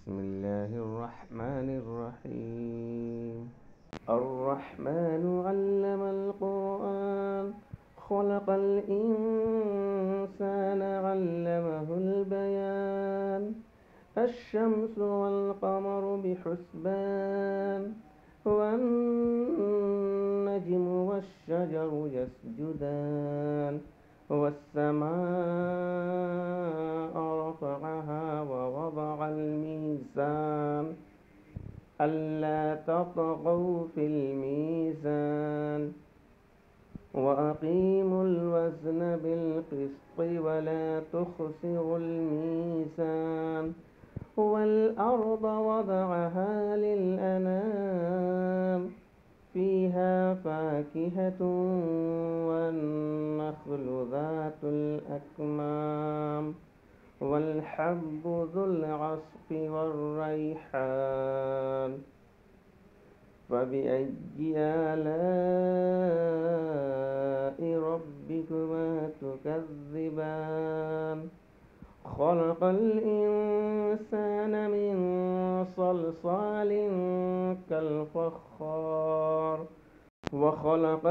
بسم الله الرحمن الرحيم. الرحمن علم القرآن خلق الإنسان علمه البيان. الشمس والقمر بحسبان والنجم والشجر يسجدان والسماء رفعها ووضع الميزان ألا تطغوا في الميزان وأقيموا الوزن بالقسط ولا تخسروا الميزان والأرض وضعها للأنام فيها فاكهة والنخل ذات الأكمام والحب ذو العصف والريحان فبأي آلاء ربكما تكذبان خلق الإنسان من صلصال كالفخار وخلق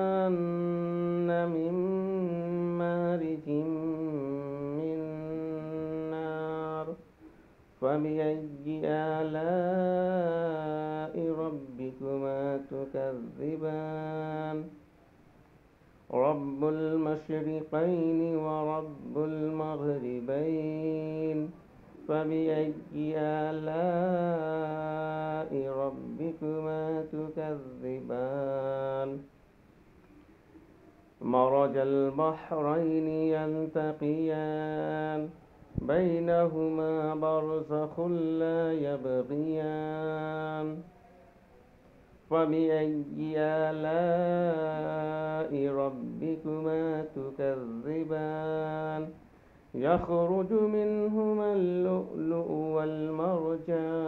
الجان من مارج من نار فبأي آلاء ربكما تكذبان رب المشرقين ورب المغربين فبأي آلاء ربكما تكذبان مرج البحرين يلتقيان بينهما برزخ لا يبغيان فبأي آلاء ربكما تكذبان يخرج منهما اللؤلؤ والمرجان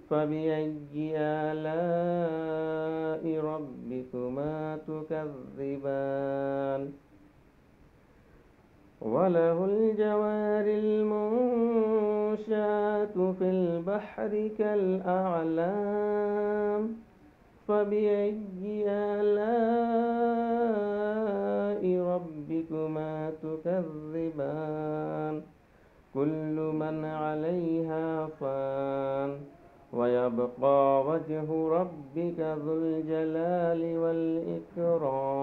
فبأي آلاء ربكما تكذبان وله الجوار المنشآت في البحر كالأعلام فبأي آلاء ربكما تكذبان كل من عليها فان ويبقى وجه ربك ذو الجلال والإكرام